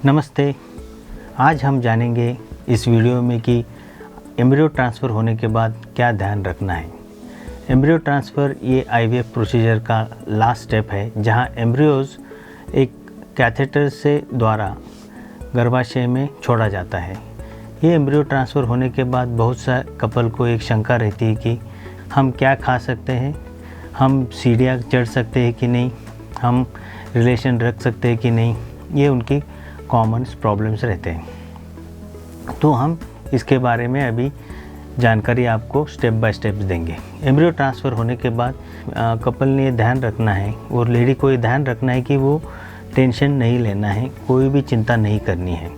नमस्ते। आज हम जानेंगे इस वीडियो में कि एम्ब्रियो ट्रांसफ़र होने के बाद क्या ध्यान रखना है। एम्ब्रियो ट्रांसफ़र ये आईवीएफ प्रोसीजर का लास्ट स्टेप है, जहां एम्ब्रियोज़ एक कैथेटर से द्वारा गर्भाशय में छोड़ा जाता है। ये एम्ब्रियो ट्रांसफ़र होने के बाद बहुत सा कपल को एक शंका रहती है कि हम क्या खा सकते हैं, हम सीढ़ियाँ चढ़ सकते हैं कि नहीं, हम रिलेशन रख सकते हैं कि नहीं। ये उनकी कॉमन प्रॉब्लम्स रहते हैं। तो हम इसके बारे में अभी जानकारी आपको स्टेप बाय स्टेप देंगे। एम्ब्रियो ट्रांसफ़र होने के बाद कपल ने ये ध्यान रखना है और लेडी को ये ध्यान रखना है कि वो टेंशन नहीं लेना है, कोई भी चिंता नहीं करनी है।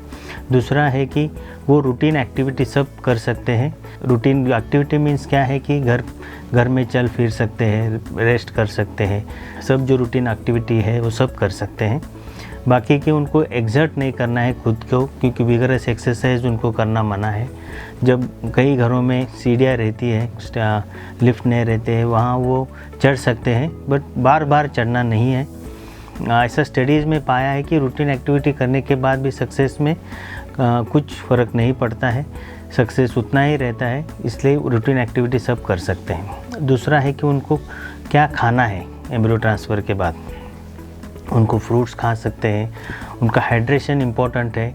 दूसरा है कि वो रूटीन एक्टिविटी सब कर सकते हैं। रूटीन एक्टिविटी मीन्स क्या है कि घर में चल फिर सकते हैं, रेस्ट कर सकते हैं, सब जो रूटीन एक्टिविटी है वो सब कर सकते हैं। बाकी कि उनको एग्जर्ट नहीं करना है खुद को, क्योंकि विगरस एक्सरसाइज उनको करना मना है। जब कई घरों में सीढ़ियाँ रहती है, लिफ्ट नहीं रहते हैं, वहाँ वो चढ़ सकते हैं, बट बार बार चढ़ना नहीं है। ऐसा स्टडीज़ में पाया है कि रूटीन एक्टिविटी करने के बाद भी सक्सेस में कुछ फ़र्क नहीं पड़ता है, सक्सेस उतना ही रहता है। इसलिए रूटीन एक्टिविटी सब कर सकते हैं। दूसरा है कि उनको क्या खाना है एम्ब्रियो ट्रांसफ़र के बाद। उनको फ्रूट्स खा सकते हैं। उनका हाइड्रेशन इम्पॉर्टेंट है।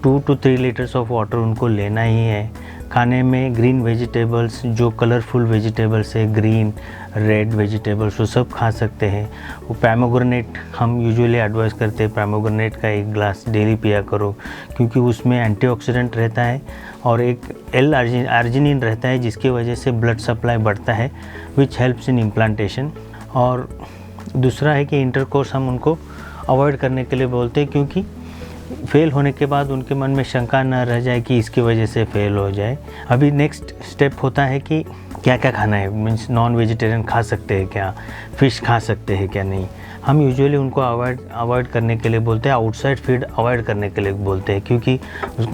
2 to 3 लीटर्स ऑफ वाटर उनको लेना ही है। खाने में ग्रीन वेजिटेबल्स, जो कलरफुल वेजिटेबल्स है, ग्रीन रेड वेजिटेबल्स, वो सब खा सकते हैं। वो पोमेग्रेनेट हम यूजुअली एडवाइस करते हैं, पोमेग्रेनेट का 1 ग्लास डेली पिया करो, क्योंकि उसमें एंटीऑक्सीडेंट रहता है और एक L-आर्जिनिन रहता है, जिसकी वजह से ब्लड सप्लाई बढ़ता है, विच हेल्प्स इन इम्प्लांटेशन। और दूसरा है कि इंटरकोर्स हम उनको अवॉइड करने के लिए बोलते हैं, क्योंकि फेल होने के बाद उनके मन में शंका न रह जाए कि इसकी वजह से फेल हो जाए। अभी नेक्स्ट स्टेप होता है कि क्या क्या खाना है, मीन्स नॉन वेजिटेरियन खा सकते हैं क्या, फ़िश खा सकते हैं क्या नहीं। हम यूजुअली उनको अवॉइड करने के लिए बोलते हैं, आउटसाइड फीड अवॉइड करने के लिए बोलते हैं, क्योंकि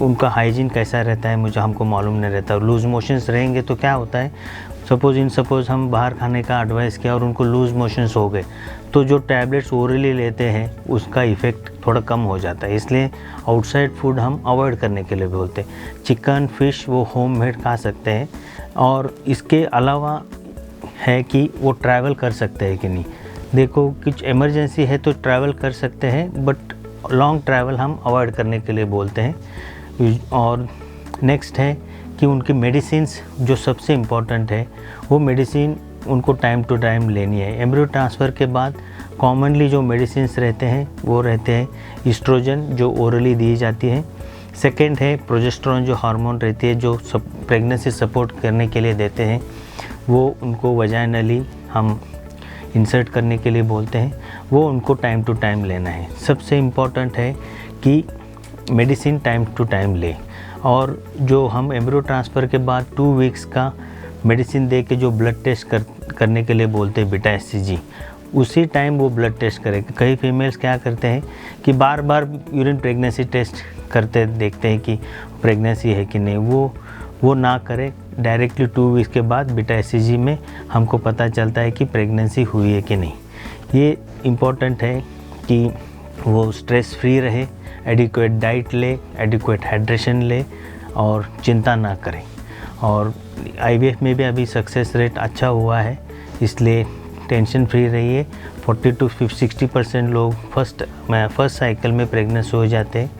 उनका हाइजीन कैसा रहता है हमको मालूम नहीं रहता। लूज़ मोशंस रहेंगे तो क्या होता है, सपोज़ हम बाहर खाने का एडवाइस किया और उनको लूज़ मोशंस हो गए, तो जो टैबलेट्स ओरली लेते हैं उसका इफ़ेक्ट थोड़ा कम हो जाता है। इसलिए आउटसाइड फूड हम अवॉइड करने के लिए बोलते हैं। चिकन फिश वो होममेड खा सकते हैं। और इसके अलावा है कि वो ट्रैवल कर सकते हैं कि नहीं। देखो, कुछ इमरजेंसी है तो ट्रैवल कर सकते हैं, बट लॉन्ग ट्रैवल हम अवॉइड करने के लिए बोलते हैं। और नेक्स्ट है कि उनकी मेडिसिन्स जो सबसे इम्पॉर्टेंट है, वो मेडिसिन उनको टाइम टू टाइम लेनी है। एम्ब्रियो ट्रांसफ़र के बाद कॉमनली जो मेडिसिन्स रहते हैं वो रहते हैं ईस्ट्रोजन, जो ओरली दी जाती है। सेकेंड है प्रोजेस्टेरोन, जो हार्मोन रहती है, जो प्रेगनेंसी सपोर्ट करने के लिए देते हैं, वो उनको वजाइनली हम इंसर्ट करने के लिए बोलते हैं, वो उनको टाइम टू टाइम लेना है। सबसे इम्पॉर्टेंट है कि मेडिसिन टाइम टू टाइम ले। और जो हम एम्ब्रियो ट्रांसफ़र के बाद 2 वीक्स का मेडिसिन दे के जो ब्लड टेस्ट करने के लिए बोलते हैं, बीटा HCG, उसी टाइम वो ब्लड टेस्ट करें। कई फीमेल्स क्या करते हैं कि बार बार यूरिन प्रेगनेंसी टेस्ट करते देखते हैं कि प्रेगनेंसी है कि नहीं, वो ना करें। डायरेक्टली 2 वीक्स के बाद बीटा HCG में हमको पता चलता है कि प्रेगनेंसी हुई है कि नहीं। ये इम्पोर्टेंट है कि वो स्ट्रेस फ्री रहे, एडिक्वेट डाइट ले, एडिक्वेट हाइड्रेशन ले और चिंता ना करें। और IVF में भी अभी सक्सेस रेट अच्छा हुआ है, इसलिए टेंशन फ्री रहिए। 40 to 60% लोग फर्स्ट साइकिल में प्रेग्नेंट हो जाते हैं,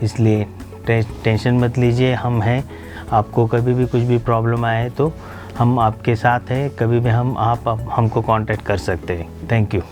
इसलिए टेंशन मत लीजिए। हम हैं, आपको कभी भी कुछ भी प्रॉब्लम आए तो हम आपके साथ हैं, कभी भी आप हमको कांटेक्ट कर सकते हैं। Thank you.